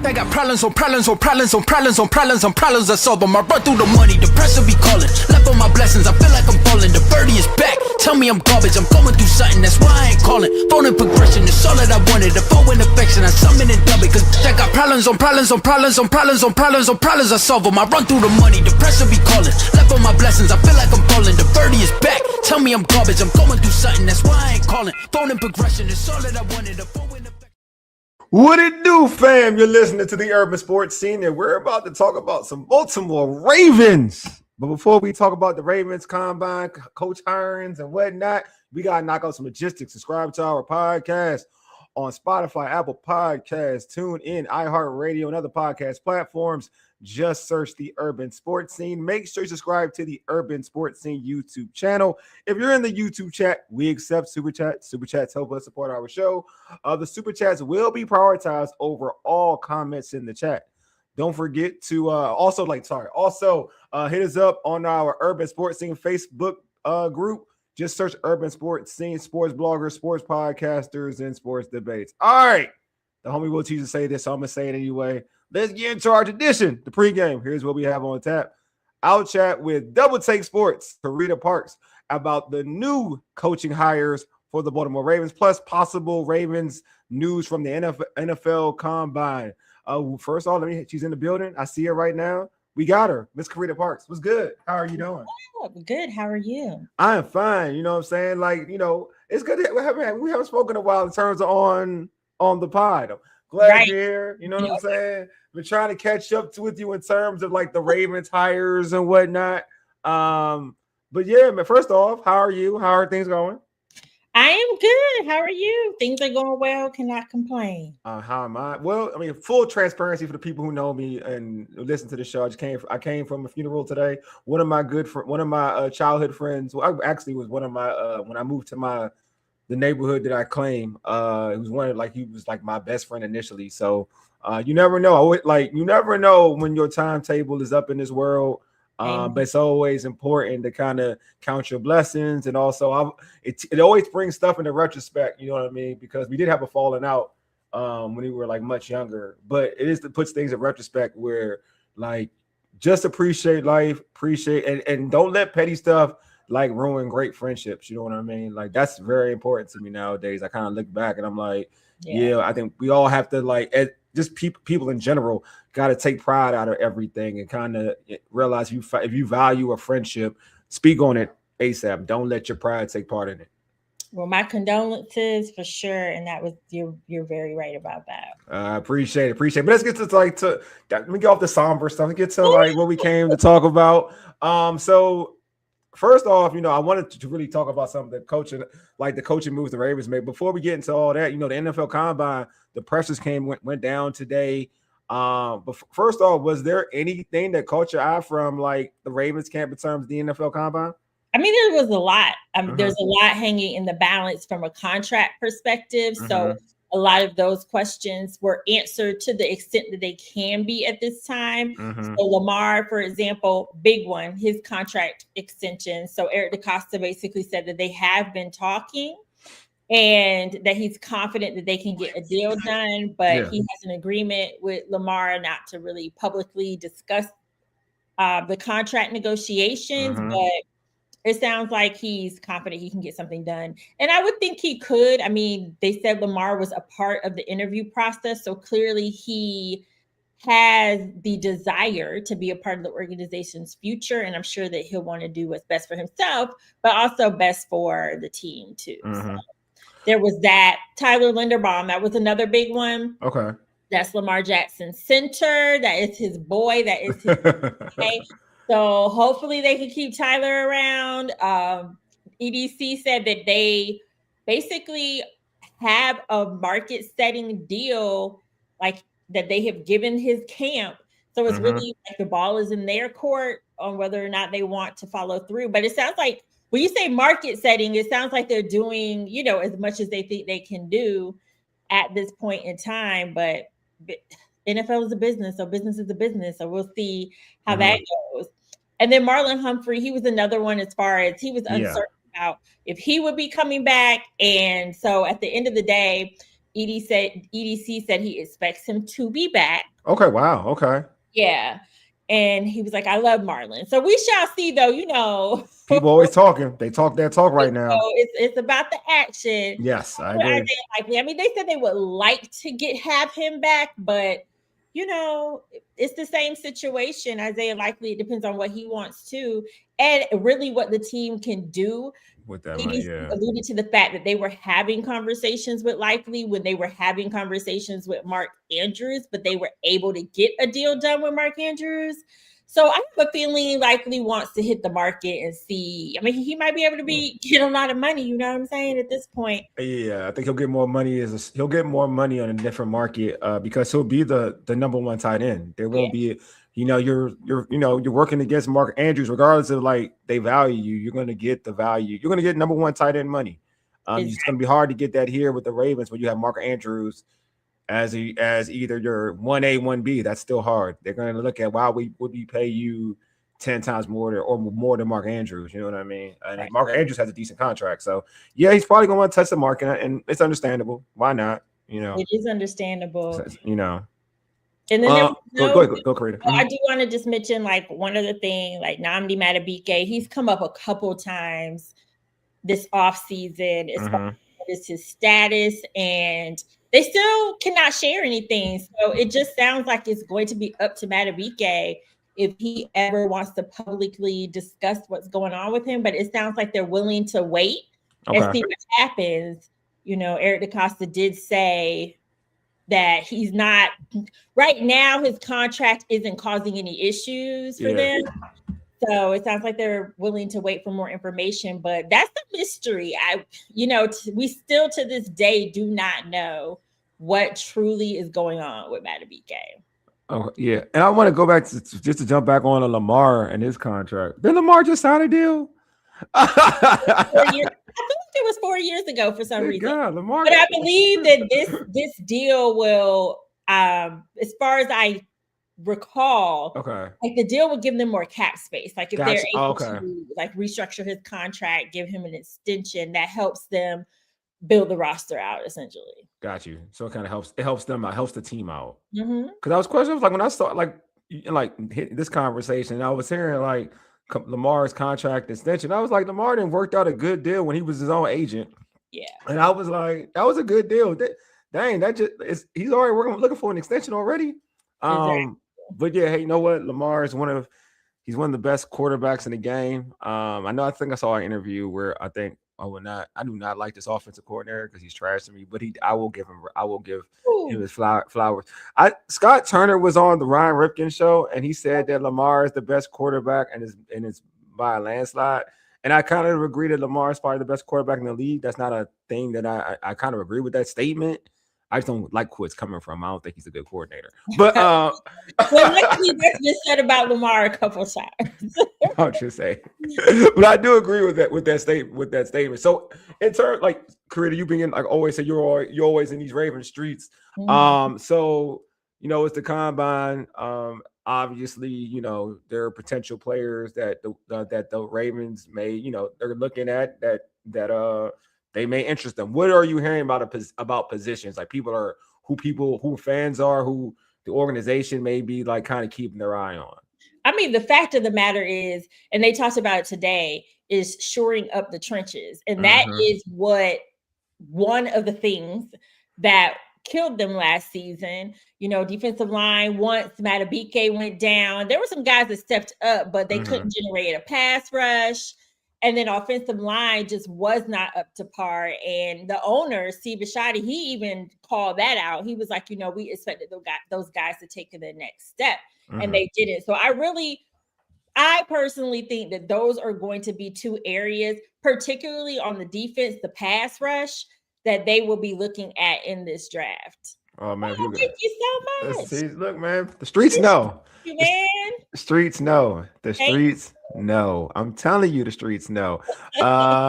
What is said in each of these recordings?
They got problems on problems on problems on problems on problems on problems. I solve them. I run through the money. The pressure be calling. Left on my blessings. I feel like I'm falling. The birdie is back. Tell me I'm garbage. I'm going through something. That's why I ain't calling. Phone and progression. It's all that I wanted. The phone and affection. I summon and dub it. Cause I got problems on problems on problems on problems on problems on problems. I solve them. I run through the money. The pressure be calling. Left on my blessings. I feel like I'm falling. The birdie is back. Tell me I'm garbage. I'm going through something. That's why I ain't calling. Phone and progression. It's all that I wanted. The phone and affection. What it do, fam? You're listening to the Urban Sports Scene, and we're about to talk about some Baltimore Ravens. But before we talk about the Ravens combine, coach hirings, and whatnot, we got to knock out some logistics. Subscribe to our podcast on Spotify, Apple Podcasts, TuneIn, iHeartRadio, and other podcast platforms. Just search the Urban Sports Scene. Make sure you subscribe to the Urban Sports Scene YouTube channel. If you're in the YouTube chat, we accept Super Chats. Super Chats help us support our show. The Super Chats will be prioritized over all comments in the chat. Don't forget to also hit us up on our Urban Sports Scene Facebook group. Just search Urban Sports Scene, sports bloggers, sports podcasters, and sports debates. All right. The homie will teach you to say this, so I'm going to say it anyway. Let's get into our tradition, the pregame. Here's what we have on tap. I'll chat with Double Take Sports, Carita Parks, about the new coaching hires for the Baltimore Ravens, plus possible Ravens news from the NFL Combine. First of all, she's in the building. I see her right now. We got her, Miss Carita Parks. What's good? How are you doing? Oh, good. How are you? I'm fine. You know what I'm saying? Like, it's good. We haven't spoken in a while in terms of on the pod. Glad you're here. You know what I'm saying? Been trying to catch up with you in terms of like the Ravens hires and whatnot. But yeah, man, first off, how are you? How are things going? I am good. How are you? Things are going well. Cannot complain. How am I? Well, I mean, full transparency for the people who know me and listen to the show. I came from a funeral today. One of my childhood friends. Well, I actually was one of my when I moved to the neighborhood that I claim. It was he was like my best friend initially. So you never know. You never know when your timetable is up in this world. But it's always important to kind of count your blessings, and also it always brings stuff into retrospect. You know what I mean? Because we did have a falling out when we were like much younger, but it puts things in retrospect where like just appreciate life, and don't let petty stuff like ruin great friendships. You know what I mean? Like that's very important to me nowadays. I kind of look back and I'm like, yeah, I think we all have to just people in general got to take pride out of everything and kind of realize if you value a friendship, speak on it ASAP. Don't let your pride take part in it. Well, my condolences for sure, and that was you're very right about that. I appreciate it. But let's get to let me get off the somber stuff and get to what we came to talk about. So first off, I wanted to really talk about some of the coaching moves the Ravens made. Before we get into all that, the NFL Combine, the pressures went down today. But first off, was there anything that caught your eye from like the Ravens camp in terms of the NFL Combine? I mean, there was a lot. There's a lot hanging in the balance from a contract perspective. So a lot of those questions were answered to the extent that they can be at this time. So Lamar, for example, big one, his contract extension. So Eric DaCosta basically said that they have been talking and that he's confident that they can get a deal done, but he has an agreement with Lamar not to really publicly discuss the contract negotiations, but it sounds like he's confident he can get something done. And I would think he could. I mean, they said Lamar was a part of the interview process. So clearly he has the desire to be a part of the organization's future. And I'm sure that he'll want to do what's best for himself, but also best for the team too. So there was that. Tyler Linderbaum, that was another big one. Okay. That's Lamar Jackson's center. That is his boy. That is his boy. So hopefully they can keep Tyler around. EDC said that they basically have a market-setting deal like that they have given his camp. So it's really like the ball is in their court on whether or not they want to follow through. But it sounds like when you say market setting, it sounds like they're doing, as much as they think they can do at this point in time. But NFL is a business, so business is a business. So we'll see how that goes. And then Marlon Humphrey, he was another one as far as he was uncertain about if he would be coming back. And so at the end of the day, EDC said he expects him to be back. Okay. Wow. Okay. Yeah. And he was like, I love Marlon. So we shall see, though, People always talking. They talk that talk right now. it's about the action. Yes, I Isaiah agree. Likely. I mean, they said they would like to have him back, but it's the same situation. Isaiah Likely, it depends on what he wants to, and really what the team can do. With that money, ABC yeah. alluded to the fact that they were having conversations with Likely when they were having conversations with Mark Andrews, but they were able to get a deal done with Mark Andrews. So I have a feeling Likely wants to hit the market and see. I mean, he might be able to get a lot of money. You know what I'm saying? At this point, Yeah, I think he'll get more money. He'll get more money on a different market because he'll be the number one tight end. There won't be, you're working against Mark Andrews, regardless of like they value you. You're going to get the value. You're going to get number one tight end money. Exactly. It's going to be hard to get that here with the Ravens when you have Mark Andrews as either your 1A, 1B. That's still hard. They're going to look at why would we pay you 10 times more than Mark Andrews. You know what I mean? And right. Mark Andrews has a decent contract. So, yeah, he's probably going to want to touch the market, and it's understandable. Why not? It is understandable. And then go Carita. I do want to just mention, like, one other thing, like Nnamdi Madubuike, he's come up a couple times this offseason as far as his status, and they still cannot share anything. So it just sounds like it's going to be up to Madubuike if he ever wants to publicly discuss what's going on with him. But it sounds like they're willing to wait and see what happens. Eric DaCosta did say that he's not right now. His contract isn't causing any issues for them. So it sounds like they're willing to wait for more information, but that's the mystery. We still to this day do not know what truly is going on with Madubuike. Oh, yeah. And I want to go back to jump back on Lamar and his contract. Did Lamar just sign a deal? I feel like it was 4 years ago for some reason. God, Lamar, but I believe that this deal will, as far as I recall, like the deal will give them more cap space. Like if they're able to like restructure his contract, give him an extension, that helps them build the roster out essentially. Got you. So it kind of helps. It helps them out, helps the team out. Because I was questioning, like when I started hit this conversation, I was hearing like Lamar's contract extension. I was like, Lamar didn't worked out a good deal when he was his own agent. Yeah. And I was like, that was a good deal. He's already looking for an extension already. Exactly. But yeah, hey, you know what? Lamar is he's one of the best quarterbacks in the game. I think I saw an interview where I do not like this offensive coordinator because he's trash to me, but I will give him his flowers. Scott Turner was on the Ryan Ripken show, and he said that Lamar is the best quarterback and it's by a landslide. And I kind of agree that Lamar is probably the best quarterback in the league. That's not a thing that I kind of agree with that statement. I just don't like who it's coming from. I don't think he's a good coordinator. But well, luckily that's been said about Lamar a couple of times. I'll just say. But I do agree with that statement. So in terms, like Carita, you've been like always say you're always in these Raven streets. So it's the combine. Obviously, there are potential players that the Ravens may, they're looking at that they may interest them. What are you hearing about positions? Like who fans are, who the organization may be like kind of keeping their eye on? I mean, the fact of the matter is, and they talked about it today, is shoring up the trenches. And that is one of the things that killed them last season. Defensive line, once Madubuike went down, there were some guys that stepped up, but they couldn't generate a pass rush. And then offensive line just was not up to par. And the owner, Steve Bisciotti, he even called that out. He was like, we expected those guys to take the next step, and they didn't. So I personally think that those are going to be two areas, particularly on the defense, the pass rush, that they will be looking at in this draft. Oh man, thank you so much. Look, man, the streets know. Man. The streets know. The streets know. I'm telling you, the streets know. On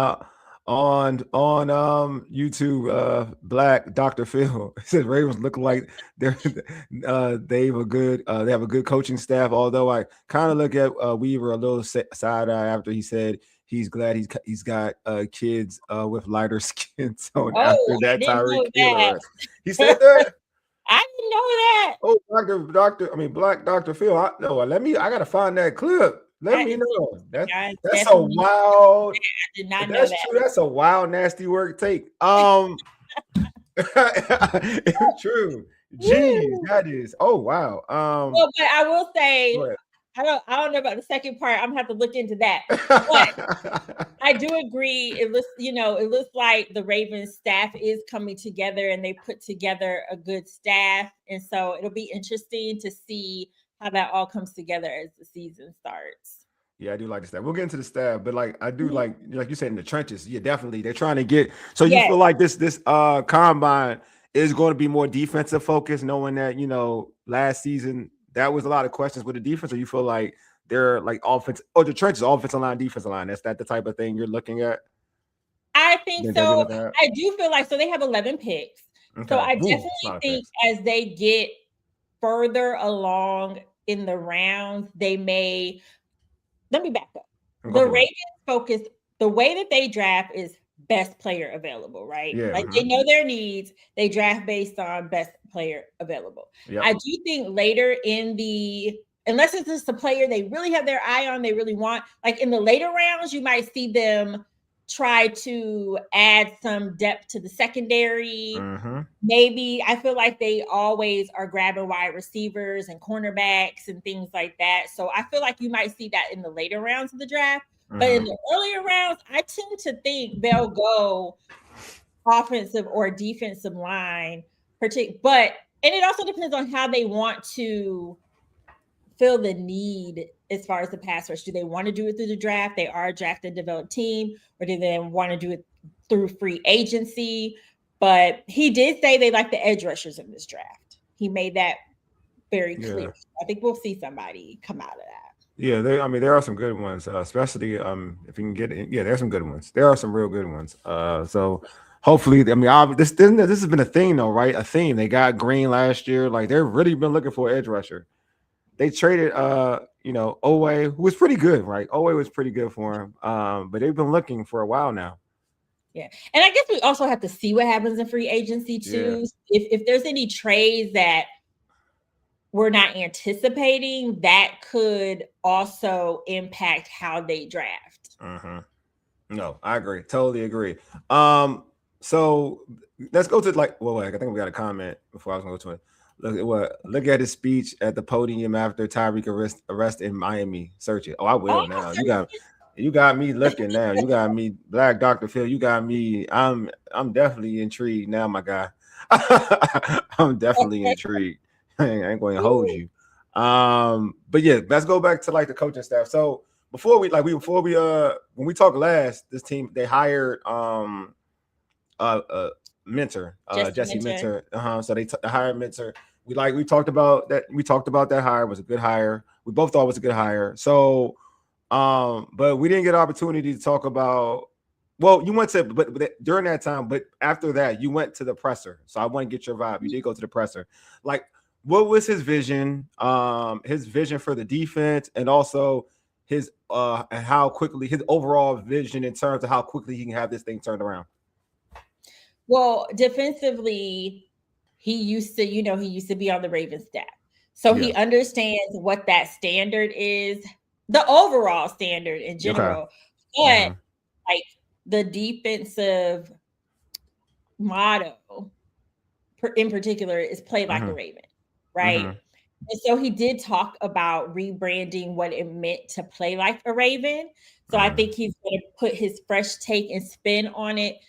YouTube, Black Dr. Phil says Ravens look like they have a good coaching staff. Although I kind of look at Weaver a little side eye after he said he's glad he's got kids with lighter skin tone after that Tyreek Hill. He said that. I didn't know that. Oh Black Dr. Phil. I gotta find that clip. Let me know. That's a wild. I did not know That's that. true. That's a wild, nasty work take. It's true. Jeez, that is. Oh wow. Well, but I will say, I don't know about the second part. I'm gonna have to look into that. But I do agree. It looks like the Ravens staff is coming together and they put together a good staff. And so it'll be interesting to see how that all comes together as the season starts. Yeah, I do like the staff. We'll get into the staff, but like I do like you said in the trenches. Yeah, definitely. They're trying to get you feel like this combine is going to be more defensive focused, knowing that, last season that was a lot of questions with the defense, or you feel like they're like offense or the trenches, offensive line, defensive line. That's the type of thing you're looking at? I think so. I do feel like they have 11 picks. Okay. So I definitely think as they get further along in the rounds, they may. Let me back up. The Ravens focus, the way that they draft is best player available, right? Yeah, like they know their needs. They draft based on best player available. Yep. I do think later unless it's just a player they really have their eye on, they really want, like in the later rounds, you might see them try to add some depth to the secondary. Mm-hmm. Maybe I feel like they always are grabbing wide receivers and cornerbacks and things like that. So I feel like you might see that in the later rounds of the draft. Mm-hmm. But in the earlier rounds, I tend to think they'll go offensive or defensive line. And it also depends on how they want to fill the need as far as the pass rush. Do they want to do it through the draft? They are a draft and developed team, or do they want to do it through free agency? But he did say they like the edge rushers in this draft. He made that very clear. I think we'll see somebody come out of that. Yeah, there are some good ones, especially if you can get it. Yeah, there's some good ones. There are some real good ones. So hopefully, this has been a thing though, right? A theme. They got Green last year. Like they've really been looking for an edge rusher. They traded, Wole, who was pretty good, right? Wole was pretty good for him. But they've been looking for a while now. Yeah. And I guess we also have to see what happens in free agency too. Yeah. If there's any trades that we're not anticipating, that could also impact how they draft. Mm-hmm. No, I agree. Totally agree. So let's go to I think we got a comment before I was going to go to it. Look at his speech at the podium after Tyreek arrest in Miami. Search it. Oh, I will now. You got me looking now. You got me, Black Dr. Phil. You got me. I'm definitely intrigued now, my guy. I'm definitely intrigued. I ain't going to hold you. But yeah, let's go back to the coaching staff. So when we talked last, this team they hired Mentor, Jesse Mentor. So they hired Mentor. We talked about that. We talked about that hire. It was a good hire. We both thought it was a good hire. So, but we didn't get an opportunity to talk about. Well, you went to, but during that time, but after that, you went to the presser. So I want to get your vibe. You did go to the presser. What was his vision? His vision for the defense, and also his and how quickly his overall vision in terms of how quickly he can have this thing turned around. Well, defensively, he used to be on the Ravens staff. So he understands what that standard is, the overall standard in general. Okay. But the defensive motto in particular is play like a Raven, right? Mm-hmm. And so he did talk about rebranding what it meant to play like a Raven. So I think he's going to put his fresh take and spin on it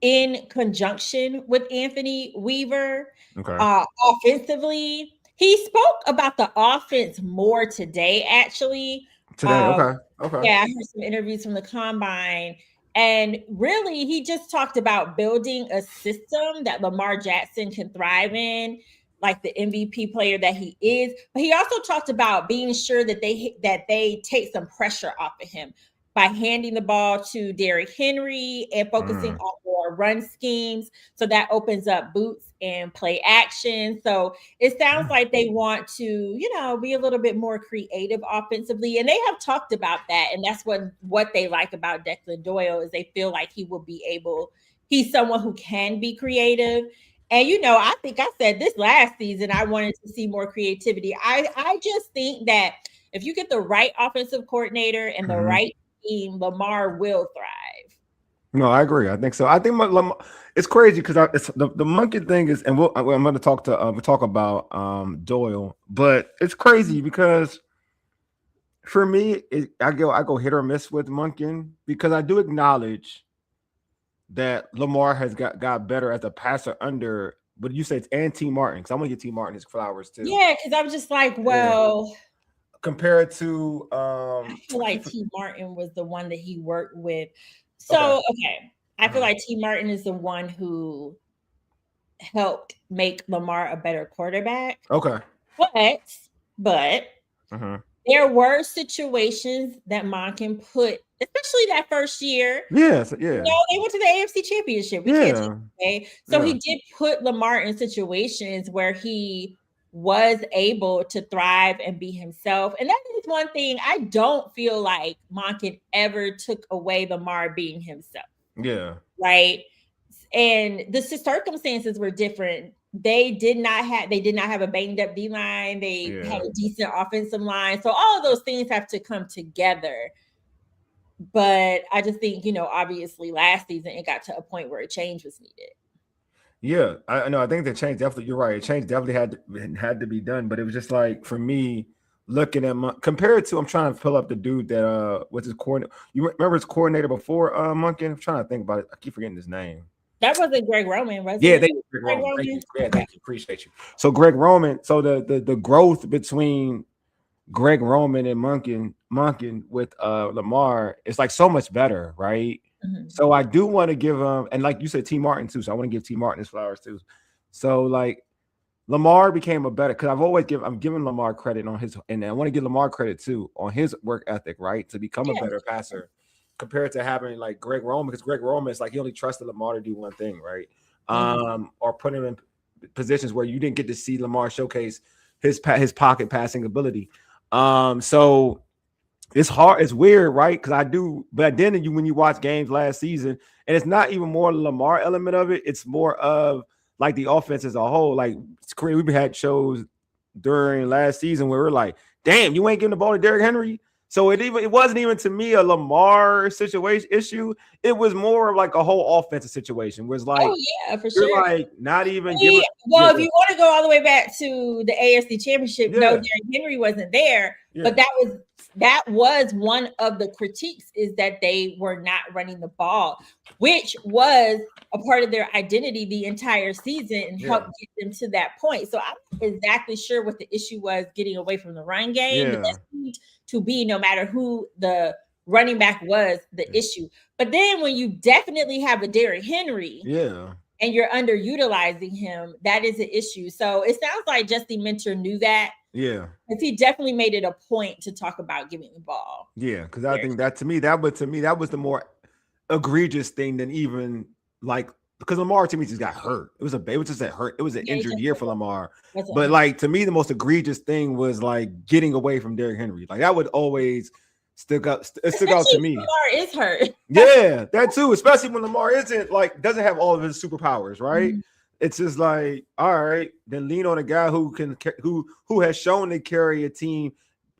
in conjunction with Anthony Weaver. Offensively, he spoke about the offense more today, actually. Okay. Yeah, I heard some interviews from the Combine. And really, he just talked about building a system that Lamar Jackson can thrive in, like the MVP player that he is. But he also talked about being sure that they take some pressure off of him by handing the ball to Derrick Henry and focusing on more run schemes. So that opens up boots and play action. So it sounds like they want to, be a little bit more creative offensively. And they have talked about that. And that's what they like about Declan Doyle is they feel like he's someone who can be creative. And I think I said this last season, I wanted to see more creativity. I just think that if you get the right offensive coordinator and the right team, Lamar will thrive. No, I agree. I think so. I think it's crazy because it's the monkey thing is, and I'm going to talk to we'll talk about Doyle, but it's crazy because for me, I go hit or miss with Monken because I do acknowledge that Lamar has got better as a passer under. But you say it's and T Martin because I'm gonna give T Martin his flowers too. Yeah, because I'm just like, well, compared to I feel like T Martin was the one that he worked with. So okay. I feel like T Martin is the one who helped make Lamar a better quarterback. Okay. But there were situations that Monken put, especially that first year. Yeah. They went to the AFC Championship. We can't take it away. So he did put Lamar in situations where he was able to thrive and be himself. And that is one thing I don't feel like Monken ever took away Lamar being himself. Yeah. Right. And the circumstances were different. They did not have a banged up D line. They had a decent offensive line. So all of those things have to come together. But I just think, obviously last season it got to a point where a change was needed. Yeah, I know. I think the change definitely. You're right. A change definitely had to be done. But it was just like for me, looking at compared to, I'm trying to pull up the dude that was his coordinator. You remember his coordinator before Monken? I'm trying to think about it. I keep forgetting his name. That wasn't Greg Roman, was it? Greg Roman. Thank you. Appreciate you. So Greg Roman. So the growth between Greg Roman and Monken with Lamar is like so much better, right? So I do want to give him, and like you said, T Martin too. So I want to give T Martin his flowers too. So like Lamar became a better, because I'm giving Lamar credit on his, and I want to give Lamar credit too on his work ethic, right? To become a better passer compared to having like Greg Roman, because Greg Roman is like he only trusted Lamar to do one thing, right? Or put him in positions where you didn't get to see Lamar showcase his pocket passing ability. So it's hard, it's weird, right? Because I do, but then when you watch games last season, and it's not even more Lamar element of it, it's more of like the offense as a whole. Like we've had shows during last season where we're like, damn, you ain't giving the ball to Derrick Henry. So it wasn't even to me a Lamar situation issue. It was more of like a whole offensive situation. Where it's like, for sure, like not even giving. Well, if you want to go all the way back to the AFC Championship, no, Derrick Henry wasn't there, but that was one of the critiques, is that they were not running the ball, which was a part of their identity the entire season and helped get them to that point. So I'm not exactly sure what the issue was getting away from the run game. But that seemed to be, no matter who the running back was, the issue. But then when you definitely have a Derrick Henry, and you're underutilizing him, that is an issue. So it sounds like Jesse Minter knew that. Yeah. Because he definitely made it a point to talk about giving the ball. Yeah, because I think that to me that was the more egregious thing than even like, because Lamar to me just got hurt. It was just a hurt. It was an injured year for Lamar. But like to me, the most egregious thing was like getting away from Derrick Henry. Like that would always stuck out to me. Lamar is hurt. Yeah, that too. Especially when Lamar doesn't have all of his superpowers, right? It's just like, all right, then lean on a guy who has shown to carry a team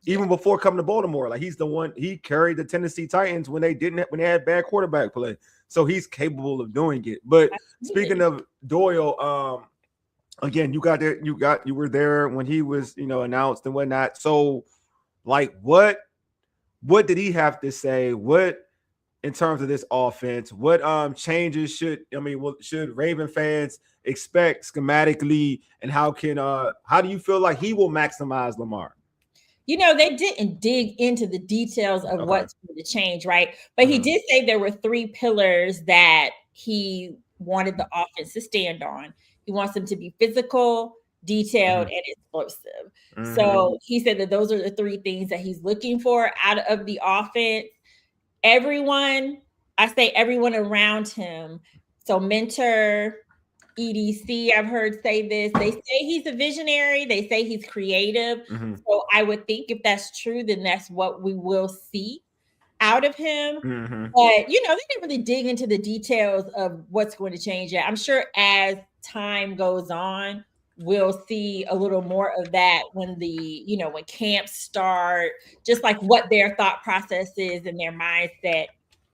even before coming to Baltimore. Like he's the one, he carried the Tennessee Titans when they had bad quarterback play. So he's capable of doing it. But speaking of Doyle, again, you were there when he was, announced and whatnot. So like what did he have to say? What, in terms of this offense, what changes should Raven fans expect schematically, and how do you feel like he will maximize Lamar? They didn't dig into the details of what's going to change, right? But he did say there were 3 pillars that he wanted the offense to stand on. He wants them to be physical, detailed, and explosive. So he said that those are the 3 things that he's looking for out of the offense. Everyone around him. So mentor, EDC, I've heard say this. They say he's a visionary. They say he's creative. So I would think if that's true, then that's what we will see out of him. But, you know, they didn't really dig into the details of what's going to change yet. I'm sure as time goes on, we'll see a little more of that when when camps start, just like what their thought process is and their mindset.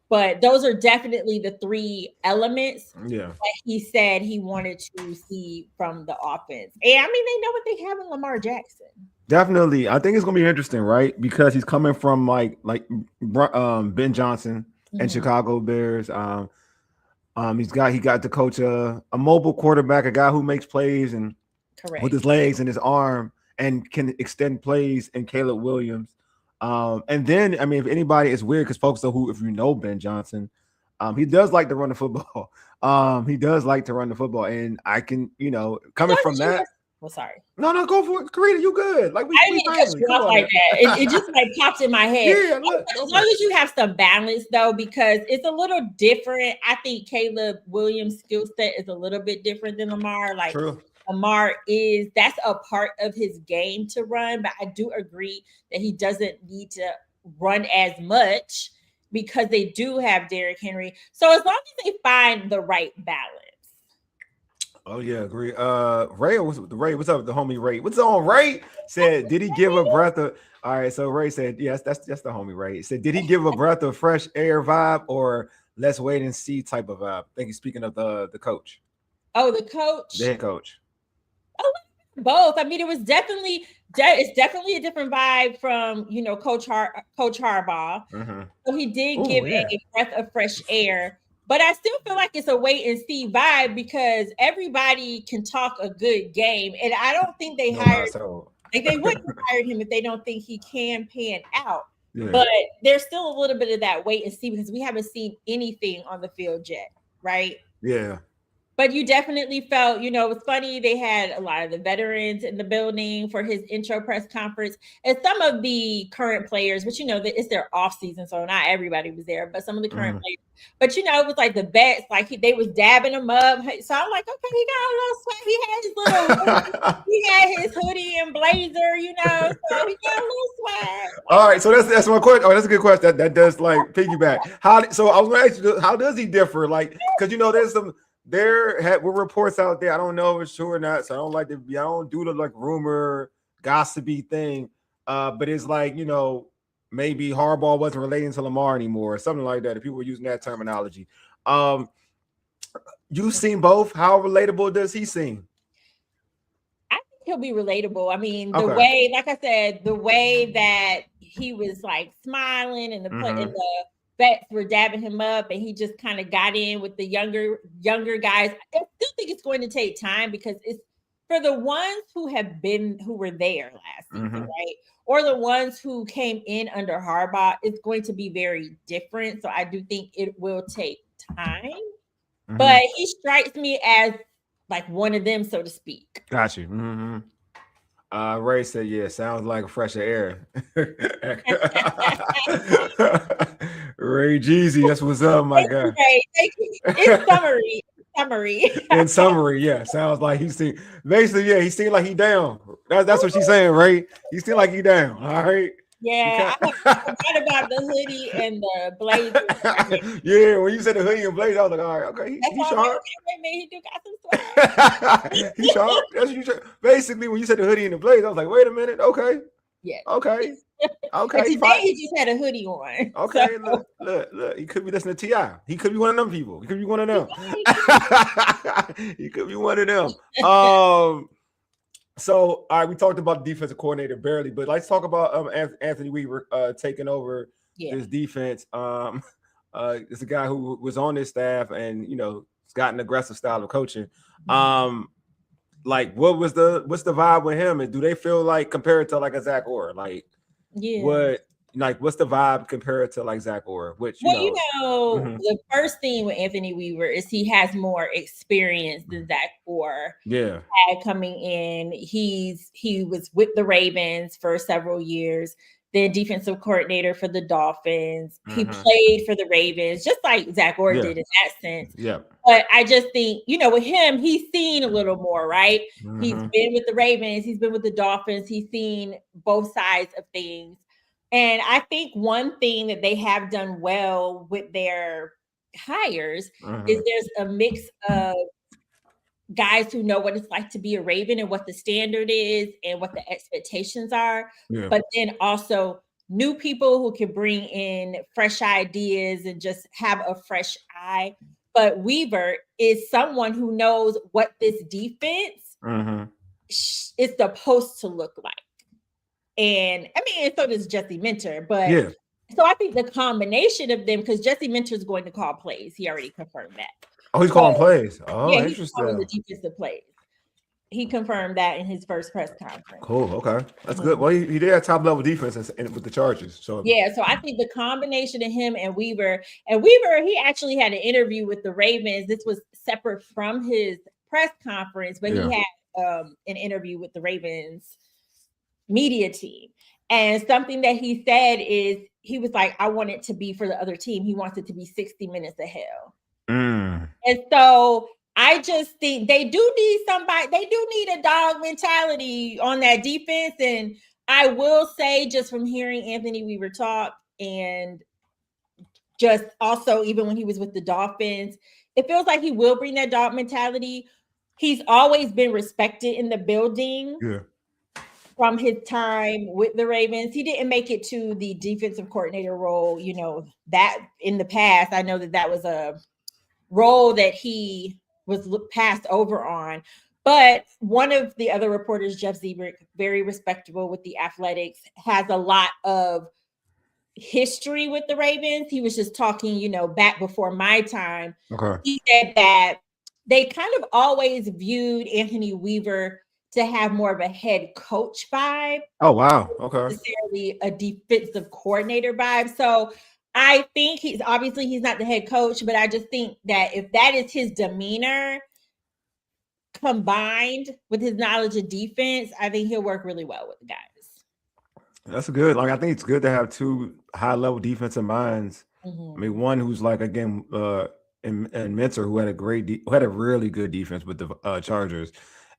But those are definitely the three elements that he said he wanted to see from the offense. And I mean, they know what they have in Lamar Jackson. Definitely. I think it's going to be interesting, right? Because he's coming from like Ben Johnson and Chicago Bears. He got to coach a mobile quarterback, a guy who makes plays and with his legs and his arm and can extend plays, and Caleb Williams. And then, I mean, if anybody, it's weird because folks know if you know Ben Johnson, he does like to run the football. He does like to run the football, and I can, coming from that. Well, sorry. No, go for it, Carita. You good? Like I didn't cut you off like that. It just like popped in my head. Yeah, look, as long as you have some balance, though, because it's a little different. I think Caleb Williams' skill set is a little bit different than Lamar. Like, true. Lamar that's a part of his game to run, but I do agree that he doesn't need to run as much because they do have Derrick Henry. So as long as they find the right balance. Oh yeah, agree. Ray, what's up? The homie Ray. What's on? Ray said, did he give a breath of? All right, so Ray said, yes, that's the homie Ray. He said, did he give a breath of fresh air vibe or let's wait and see type of vibe? I think he's speaking of the coach. Oh, the coach, the head coach. Oh, both. I mean, it's definitely a different vibe from Coach Harbaugh. So he did give a breath of fresh air. But I still feel like it's a wait and see vibe because everybody can talk a good game. And I don't think they they wouldn't have hired him if they don't think he can pan out. Yeah. But there's still a little bit of that wait and see because we haven't seen anything on the field yet, right? Yeah. But you definitely felt, it was funny. They had a lot of the veterans in the building for his intro press conference. And some of the current players, but it's their off season, so not everybody was there, but some of the current players. But it was like the vets, like they was dabbing him up. So I'm like, okay, he got a little sweat. He had his hoodie and blazer, so he got a little swag. All right, so that's my question. Oh, that's a good question. That does like piggyback. So I was going to ask you, how does he differ? Like, because there's some. There were reports out there. I don't know if it's true or not, so I don't do the like rumor gossipy thing. But it's like maybe Harbaugh wasn't relating to Lamar anymore, or something like that. If people were using that terminology, you've seen both. How relatable does he seem? I think he'll be relatable. I mean, the way, like I said, the way that he was like smiling and the vets were dabbing him up and he just kind of got in with the younger guys. I still think it's going to take time because it's for the ones who were there last season, right? Or the ones who came in under Harbaugh, it's going to be very different. So I do think it will take time. But he strikes me as like one of them, so to speak. Got you. Ray said, yeah, sounds like a fresher air. Ray Jeezy, that's what's up, my guy. Thank you. It's summary. In summary, yeah. Sounds like he seemed like he down. That's what she's saying, Ray. He seemed like he down. All right. Yeah, I forgot about the hoodie and the blazer. Yeah, when you said the hoodie and blazer, I was like, all right, okay, he's sharp. He do got some swag. He's sharp. That's what you basically when you said the hoodie and the blazer, I was like, wait a minute, okay. Yeah. Okay. Today he just had a hoodie on. Okay, so. Look. He could be listening to T.I. He could be one of them people. He could be one of them. He could be one of them. So, all right, we talked about the defensive coordinator barely, but let's talk about Anthony Weaver taking over this defense. It's a guy who was on this staff and has got an aggressive style of coaching. Like, what's the vibe with him, and do they feel like compared to like a Zach Orr? Like, what's the vibe compared to like Zach Orr? Which the first thing with Anthony Weaver is he has more experience than Zach Orr had coming in. He was with the Ravens for several years, then defensive coordinator for the Dolphins. He played for the Ravens, just like Zach Orr did in that sense. Yeah. But I just think, with him, he's seen a little more, right? He's been with the Ravens. He's been with the Dolphins. He's seen both sides of things. And I think one thing that they have done well with their hires is there's a mix of guys who know what it's like to be a Raven and what the standard is and what the expectations are, but then also new people who can bring in fresh ideas and just have a fresh eye. But Weaver is someone who knows what this defense is supposed to look like. And I mean, so does Jesse Minter, but so I think the combination of them, because Jesse Minter is going to call plays. He already confirmed that. Oh, he's calling plays. Oh, yeah, interesting. He's calling the defensive plays. He confirmed that in his first press conference. Cool. Okay, that's good. Well, he did have top level defense with the Chargers. So yeah, so I think the combination of him and Weaver, he actually had an interview with the Ravens. This was separate from his press conference, but he had an interview with the Ravens media team. And something that he said is he was like, I want it to be for the other team. He wants it to be 60 minutes of hell. And so I just think they do need somebody. They do need a dog mentality on that defense. And I will say, just from hearing Anthony Weaver talk, and just also even when he was with the Dolphins, it feels like he will bring that dog mentality. He's always been respected in the building. From his time with the Ravens. He didn't make it to the defensive coordinator role. You know, that in the past, I know that was a role that he was passed over on. But one of the other reporters, Jeff Zebrick, very respectable with the Athletics, has a lot of history with the Ravens. He was just talking, you know, back before my time. He said that they kind of always viewed Anthony Weaver to have more of a head coach vibe. Oh, wow. Okay. Necessarily a defensive coordinator vibe. So I think he's not the head coach, but I just think that if that is his demeanor combined with his knowledge of defense, I think he'll work really well with the guys. That's good. Like, I think it's good to have two high level defensive minds. I mean, one who's like, again, and Minter, who had a really good defense with the Chargers.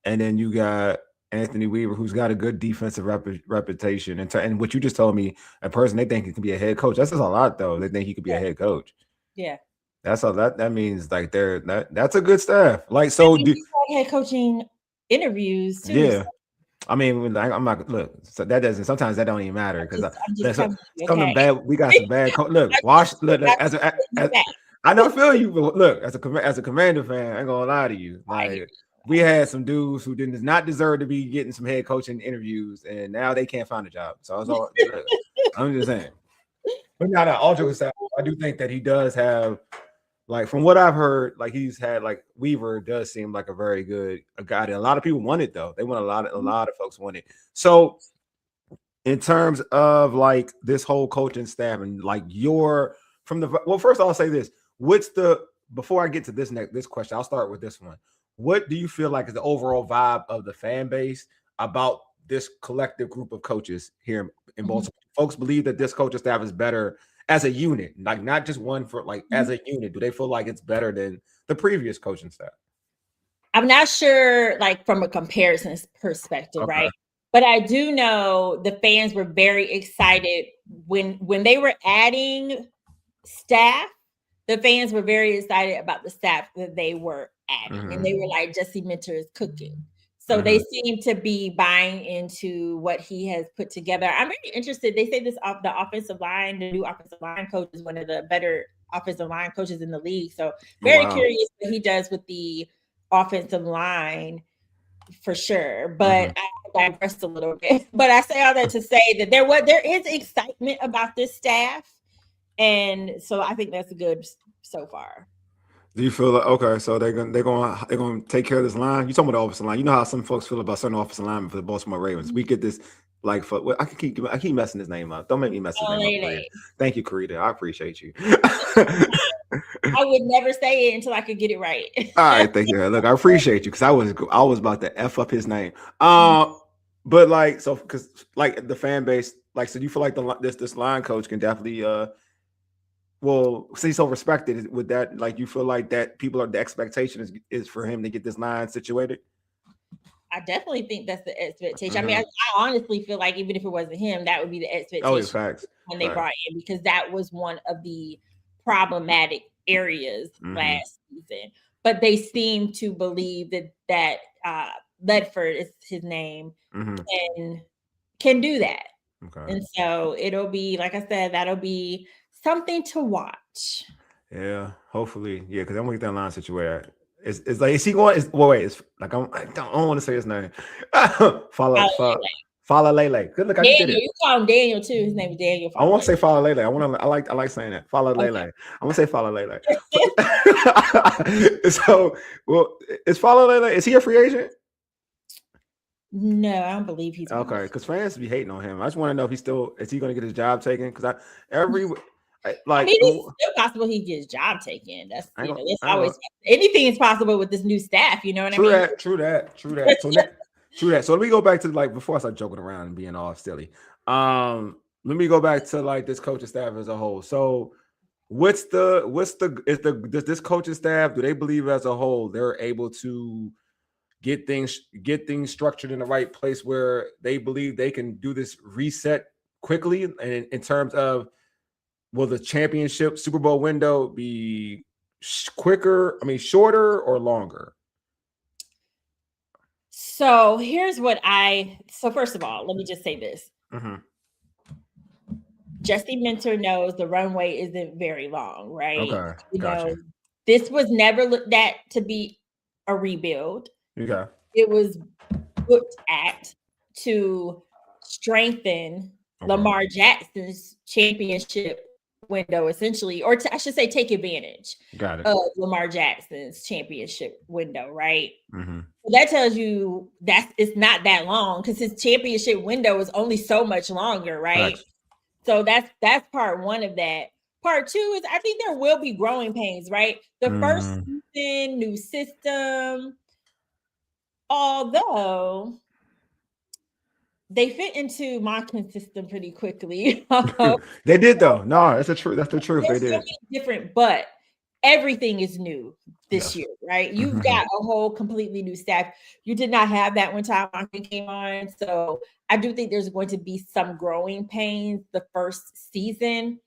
And then you got Anthony Weaver, who's got a good defensive reputation. And what you just told me, a person they think he can be a head coach. That's just a lot, though. They think he could be a head coach. Yeah. That's all that means. Like that's a good staff. Like, so head coaching interviews too. Yeah. I mean, I'm not look. So that doesn't. Sometimes that don't even matter because bad. We got some bad. Look, look as I don't feel you, but look, as a Commander fan, I ain't gonna lie to you. Like, we had some dudes who did not deserve to be getting some head coaching interviews, and now they can't find a job. So I'm just saying. But not all jokes aside, I do think that he does have, like, from what I've heard, like, he's had, like, Weaver does seem like a very good guy. And a lot of people want it, though. They want a lot of folks want it. So in terms of, like, this whole coaching staff and, like, first I'll say this. Before I get to this question, I'll start with this one. What do you feel like is the overall vibe of the fan base about this collective group of coaches here in Baltimore? Folks believe that this coaching staff is better as a unit, like not just one for like as a unit. Do they feel like it's better than the previous coaching staff? I'm not sure, like from a comparison perspective, right? But I do know the fans were very excited when they were adding staff. The fans were very excited about the staff that they were adding, and they were like, Jesse Minter is cooking. So they seem to be buying into what he has put together. I'm very interested. They say the offensive line, the new offensive line coach, is one of the better offensive line coaches in the league. So very curious what he does with the offensive line for sure. But I digressed a little bit. But I say all that to say that there is excitement about this staff. And so I think that's good so far. Do you feel like so they're gonna take care of this line? You talking about the offensive line? You know how some folks feel about certain offensive linemen for the Baltimore Ravens. We get this I keep messing his name up. Don't make me mess his name up. Thank you, Carita. I appreciate you. I would never say it until I could get it right. All right, thank you. Look, I appreciate you because I was about to F up his name. But like because like the fan base, like, so do you feel like this line coach can definitely he's so respected with that, like, you feel like that the expectation is for him to get this line situated? I definitely think that's the expectation. I mean, I honestly feel like even if it wasn't him, that would be the expectation. Oh, it's facts. When they brought in, because that was one of the problematic areas last season. But they seem to believe that Ledford is his name and can do that. Okay. And so it'll be, like I said, that'll be something to watch. Yeah, hopefully. Yeah, because I'm gonna get that line situated. It's like, is he going? It's like I don't want to say his name. Follow Lele. Good look, I Daniel, did it. You call him Daniel too. His name is Daniel. I want to say Follow Lele. I like saying that. Follow Lele. I'm gonna say Follow Lele. So, well, is Follow Lele? Is he a free agent? No, I don't believe he's okay. Because fans be hating on him. I just want to know if is he going to get his job taken? Because I mean, it's still possible he gets job taken. That's it's always anything is possible with this new staff. You know what I mean? True that. True that. So let me go back to before I start joking around and being all silly. Let me go back to this coaching staff as a whole. So does this coaching staff, do they believe as a whole they're able to get things structured in the right place where they believe they can do this reset quickly? And in terms of, will the championship Super Bowl window be shorter or longer? So here's what first of all, let me just say this. Jesse Minter knows the runway isn't very long, right? Okay. Gotcha. This was never looked at to be a rebuild. Okay. It was looked at to strengthen Lamar Jackson's championship window, essentially, or I should say take advantage of Lamar Jackson's championship window, right? So that tells you that it's not that long, because his championship window is only so much longer, right? So that's part one of that. Part two is I think there will be growing pains, right? The first season, new system, although they fit into Monken's system pretty quickly. They did though. No, that's the truth. That's the truth. They did. Different, but everything is new this year, right? You've got a whole completely new staff. You did not have that when Tom Monken came on. So I do think there's going to be some growing pains the first season.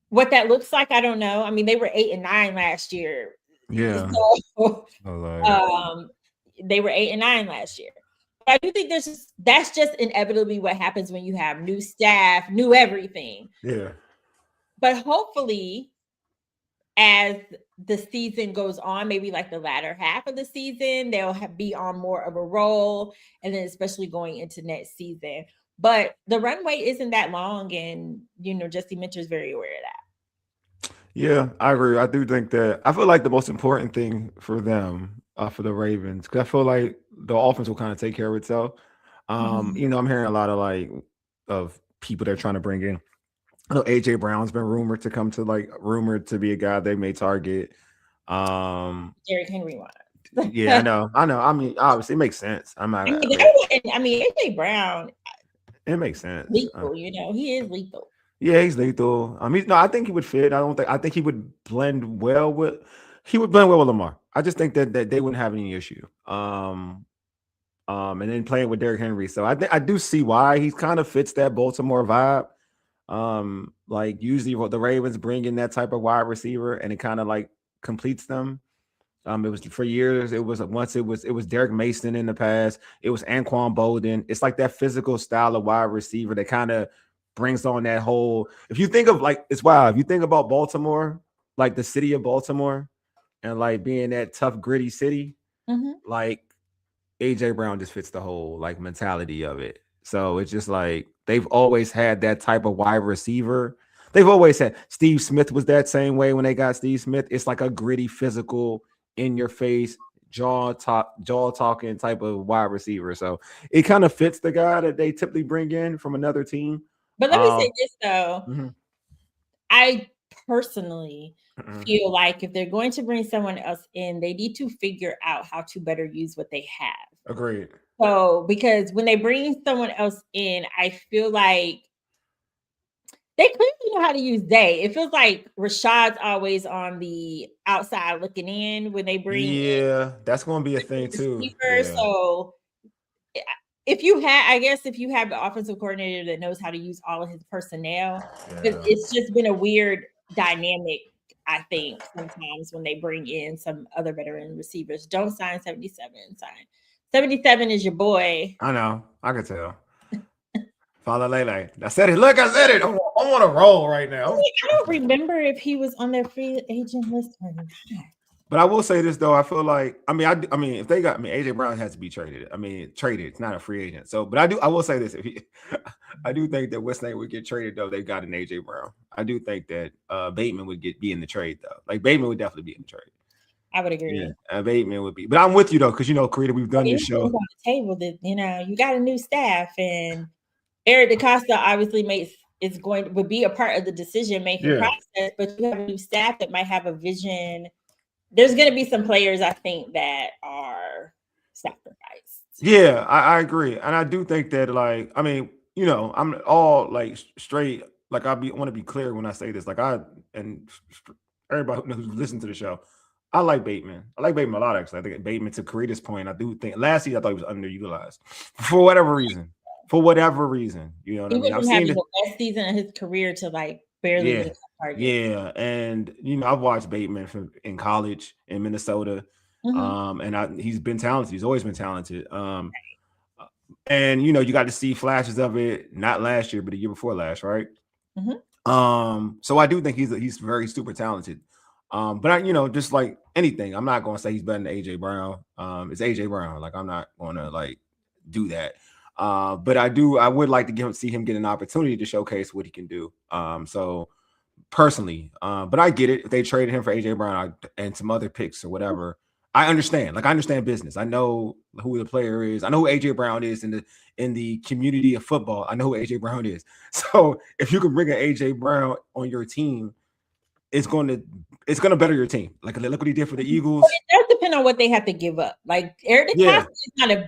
What that looks like, I don't know. I mean, they were 8-9 last year. Yeah. So, they were 8-9 last year. But I do think that's just inevitably what happens when you have new staff, new everything. Yeah. But hopefully, as the season goes on, maybe like the latter half of the season, they'll be on more of a roll, and then especially going into next season. But the runway isn't that long, and Jesse Minter is very aware of that. Yeah, I agree. I do think that I feel like the most important thing for them, for the Ravens, because I feel like the offense will kind of take care of itself. I'm hearing a lot of people they're trying to bring in. I know AJ Brown's been rumored to be a guy they may target. Derrick Henry won. Yeah, I know. I mean, obviously, it makes sense. AJ Brown. It makes sense. Lethal, he is lethal. Yeah, he's lethal. I think he would fit. I think he would blend well with Lamar. I just think that they wouldn't have any issue. And then playing with Derrick Henry. So I do see why he kind of fits that Baltimore vibe. Like usually the Ravens bring in that type of wide receiver and it kind of like completes them. It was for years. It was Derek Mason in the past. It was Anquan Bolden. It's like that physical style of wide receiver that kind of brings on that whole. If you think of it's wild. If you think about Baltimore, like the city of Baltimore, and like being that tough, gritty city, like AJ Brown just fits the whole like mentality of it. So it's just like they've always had that type of wide receiver. They've always had Steve Smith was that same way when they got Steve Smith. It's like a gritty, physical, in your face, jaw talking type of wide receiver. So it kind of fits the guy that they typically bring in from another team. But let me say this though. I personally feel like if they're going to bring someone else in, they need to figure out how to better use what they have. Agreed. So, because when they bring someone else in, I feel like they clearly know how to use they. It feels like Rashad's always on the outside looking in when they bring in that's going to be a thing too. Yeah. So if you have the offensive coordinator that knows how to use all of his personnel, it's just been a weird dynamic. I think sometimes when they bring in some other veteran receivers, don't sign 77. Sign 77 is your boy. I know. I can tell. Father Lele. I said it. Look, I said it. I'm on a roll right now. I don't remember if he was on their free agent list or not. But I will say this though, I feel like I mean, if they got AJ Brown has to be traded. I mean, traded. It's not a free agent. So, but I will say this: I do think that Westlake would get traded though. They got an AJ Brown. I do think that Bateman would be in the trade though. Like Bateman would definitely be in the trade. I would agree. Yeah, Bateman would be. But I'm with you though, because Carita, we've done this show on the table that you got a new staff, and Eric DaCosta obviously would be a part of the decision making process. But you have a new staff that might have a vision. There's going to be some players, I think, that are sacrificed. Yeah, I agree. And I do think that, like, I mean, I'm all like straight. Like, want to be clear when I say this. Like, and everybody who's listened to the show, I like Bateman. I like Bateman a lot, actually. I think Bateman, to Carita's point, I do think last year I thought he was underutilized for whatever reason. For whatever reason, you know what I mean? I'm having the best season of his career to like barely target. Yeah, and I've watched Bateman in college in Minnesota, and he's been talented. He's always been talented. And you got to see flashes of it, not last year, but the year before last, right? So I do think he's very super talented. But just like anything, I'm not going to say he's better than AJ Brown. It's AJ Brown. Like, I'm not going to like do that. But I would like to see him get an opportunity to showcase what he can do. So personally, but I get it. If they traded him for AJ Brown and some other picks or whatever, I understand. Like, I understand business. I know who the player is. I know who AJ Brown is in the community of football. I know who AJ Brown is. So if you can bring an AJ Brown on your team, it's going to better your team. Like, look what he did for the Eagles. But it does depend on what they have to give up. Like, Eric DaCosta is not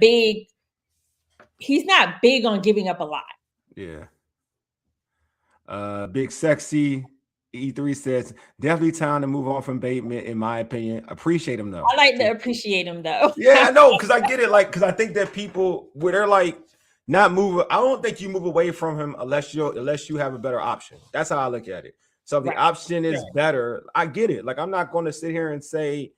he's not big on giving up a lot. Yeah. Big Sexy E3 says, definitely time to move on from Bateman, in my opinion. Appreciate him, though. I like to appreciate him, though. Yeah, I know, because I get it. Like, because I think that people, where they're like, not moving, I don't think you move away from him unless you have a better option. That's how I look at it. So if the option is better, I get it. Like, I'm not going to sit here and say,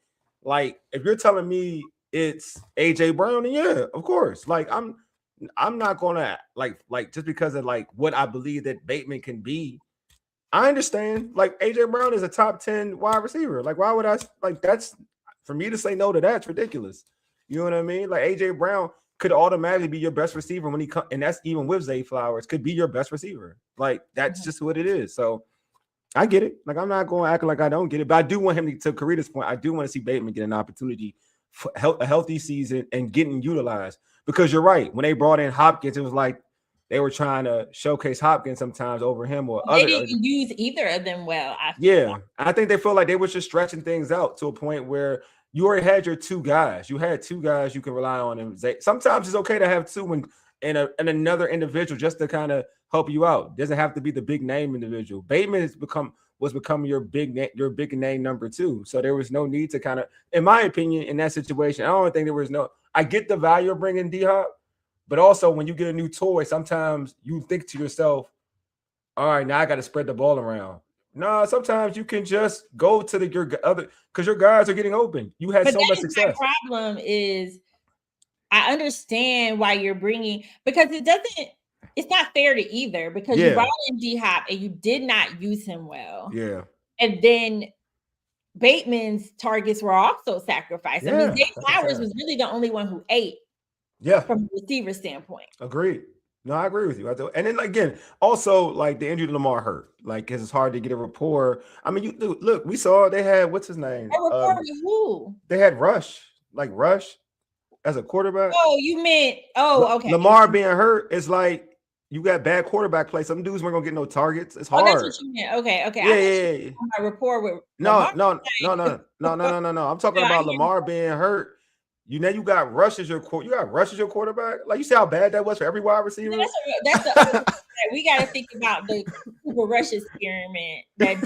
like, if you're telling me it's AJ Brown, then yeah, of course. Like, I'm not gonna like just because of like what I believe that Bateman can be. I understand. Like, AJ Brown is a top 10 wide receiver. Like, why would I like that's for me to say no to that's ridiculous. You know what I mean? Like, AJ Brown could automatically be your best receiver when he comes, and that's even with Zay Flowers, could be your best receiver. Like, that's just what it is. So I get it. Like, I'm not going to act like I don't get it, but I do want him to Carita's point. I do want to see Bateman get an opportunity for a healthy season and getting utilized. Because you're right. When they brought in Hopkins, it was like they were trying to showcase Hopkins sometimes over him or they didn't use either of them well. I think they feel like they were just stretching things out to a point where you already had your two guys. You had two guys you can rely on. And sometimes it's okay to have two and another individual just to kind of help you out. It doesn't have to be the big name individual. Bateman was becoming your big name number two. So there was no need to kind of, in my opinion, in that situation, I don't think there was no. I get the value of bringing D-Hop, but also when you get a new toy, sometimes you think to yourself, all right, now I got to spread the ball around. No, sometimes you can just go to your other, because your guys are getting open. You had so much success. My problem is I understand why you're bringing, because it's not fair to either, because you brought in D-Hop and you did not use him well. Yeah. And then Bateman's targets were also sacrificed. I mean, Zay Flowers was really the only one who ate. Yeah. From a receiver standpoint. Agreed. No, I agree with you. And then again, also like the injury to Lamar hurt. Like, because it's hard to get a rapport. I mean, look, we saw they had what's his name? A rapport with who? They had Rush as a quarterback. Oh, you meant okay. Lamar being hurt is like you got bad quarterback play. Some dudes weren't gonna get no targets. It's hard. That's what you meant. Okay. Yeah. My rapport with No. I'm talking about Lamar being hurt. You got Rush as your quarterback. Like, you see how bad that was for every wide receiver. That's we got to think about the Cooper Rush experiment. That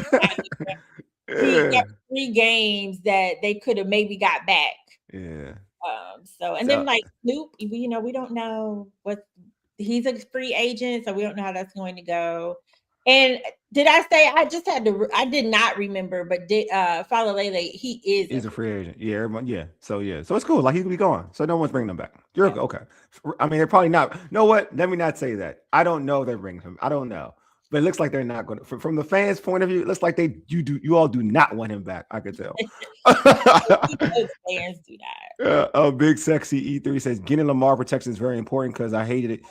3 games that they could have maybe got back. Yeah. Then like Snoop, we don't know what he's a free agent, so we don't know how that's going to go. And did I say I did not remember, but Falalele, he's a free agent. Yeah, everyone, yeah. So it's cool. Like he's gonna be gone. So no one's bringing him back. You're okay. I mean, they're probably not. You know what? Let me not say that. I don't know they're bringing him. I don't know. But it looks like they're not going to. From the fans' point of view, it looks like you all do not want him back. I could tell. Fans do that. Big Sexy E3 says getting Lamar protection is very important because I hated it.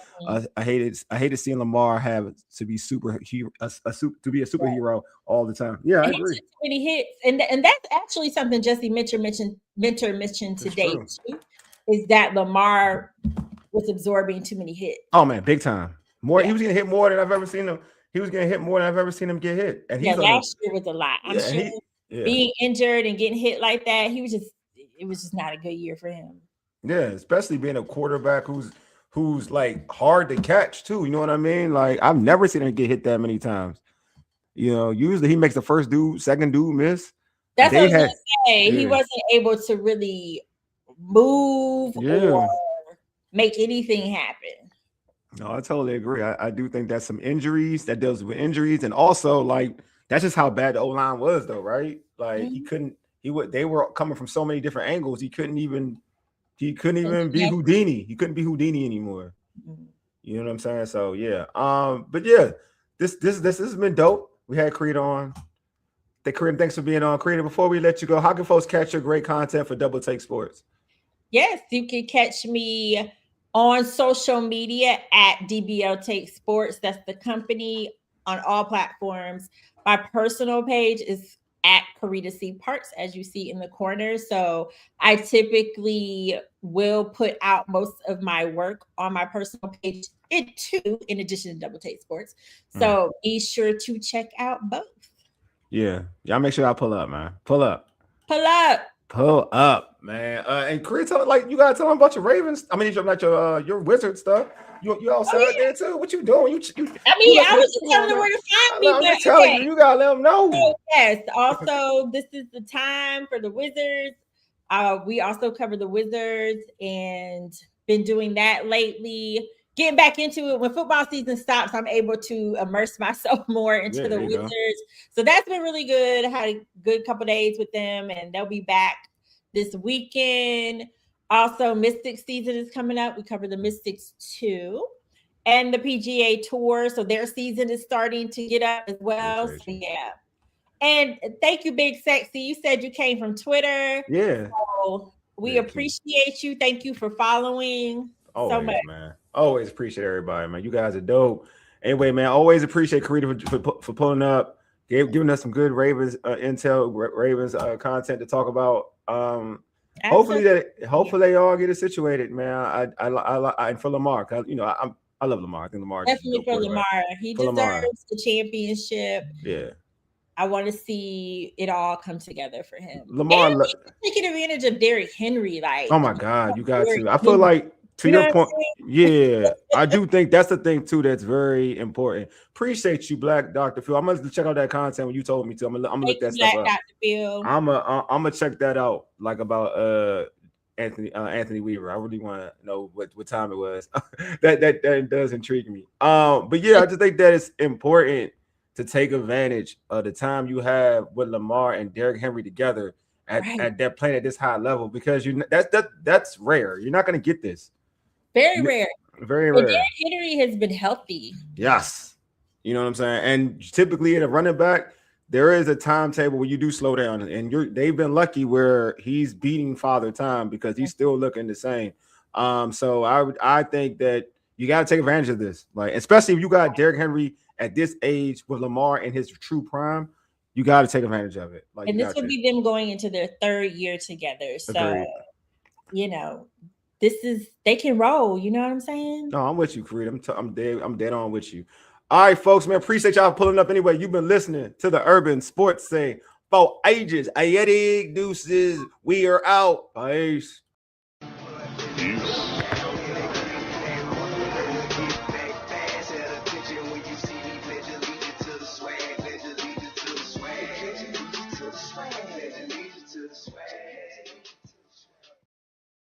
I hated seeing Lamar have to be to be a superhero all the time. Yeah, I agree. Too many hits, and that's actually something Jesse Mentor mentioned today too. Is that Lamar was absorbing too many hits? Oh man, big time. He was gonna hit more than I've ever seen him. He was gonna hit more than I've ever seen him get hit. And last year was a lot. I'm sure being injured and getting hit like that, it was just not a good year for him. Yeah, especially being a quarterback who's like hard to catch too. You know what I mean? Like I've never seen him get hit that many times. You know, usually he makes the first dude, second dude miss. That's what I was gonna say. Yeah. He wasn't able to really move or make anything happen. No, I totally agree. I do think that's some injuries that deals with injuries, and also like that's just how bad the O-line was, though, right? Like they were coming from so many different angles. He couldn't even be Houdini. He couldn't be Houdini anymore. You know what I'm saying? So yeah. But yeah, this has been dope. We had Carita on. Carita, thanks for being on. Carita, before we let you go, how can folks catch your great content for Double Take Sports? Yes, you can catch me on social media at DBL Take Sports. That's the company on all platforms. My personal page is at Carita C. Parks, as you see in the corner. So I typically will put out most of my work on my personal page in addition to Double Take Sports. So be sure to check out both. Yeah. Y'all make sure I pull up, man. Pull up, man. And Carita, like you gotta tell them about your Ravens. I mean, your Wizard stuff. You outside there too? What you doing? I was just telling them where to find me. I'm just telling you gotta let them know. So, yes. Also, this is the time for the Wizards. We also cover the Wizards and been doing that lately. Getting back into it when football season stops, I'm able to immerse myself more into the Wizards. So that's been really good. I had a good couple days with them, and they'll be back this weekend. Also, Mystics season is coming up. We cover the Mystics too, and the PGA Tour. So their season is starting to get up as well. So yeah. And thank you, Big Sexy. You said you came from Twitter. Yeah. So we appreciate you. Thank you for following so much, man. Always appreciate everybody, man. You guys are dope. Anyway, man, always appreciate Carita for pulling up, giving us some good Ravens intel, Ravens content to talk about. Hopefully they all get it situated, man. I for Lamar, cause I love Lamar. I think Lamar definitely for Lamar. He deserves the championship. Yeah. I want to see it all come together for him. Lamar taking advantage of Derrick Henry, like oh my God, you got to. I feel like to your point, I do think that's the thing too that's very important. Appreciate you, Black Dr. Phil. I'm gonna check out that content when you told me to. I'm gonna look that stuff up. Dr. Phil. I'm gonna check that out, like about Anthony Weaver. I really want to know what time it was. that does intrigue me. But yeah, I just think that it's important to take advantage of the time you have with Lamar and Derrick Henry together at that playing at this high level, because that's rare. You're not gonna get this. Very rare. Very rare. Derrick Henry has been healthy. Yes. You know what I'm saying? And typically in a running back, there is a timetable where you do slow down. And they've been lucky where he's beating Father Time because he's still looking the same. So I think that you got to take advantage of this. Like, especially if you got Derrick Henry at this age with Lamar in his true prime, you got to take advantage of it. Like, and this would be them going into their third year together. So, agreed. They can roll. You know what I'm saying? No, I'm with you, Carita. I'm dead on with you. All right, folks, man. Appreciate y'all pulling up anyway. You've been listening to the Urban Sports Scene for ages. Ayeti deuces. We are out. Peace.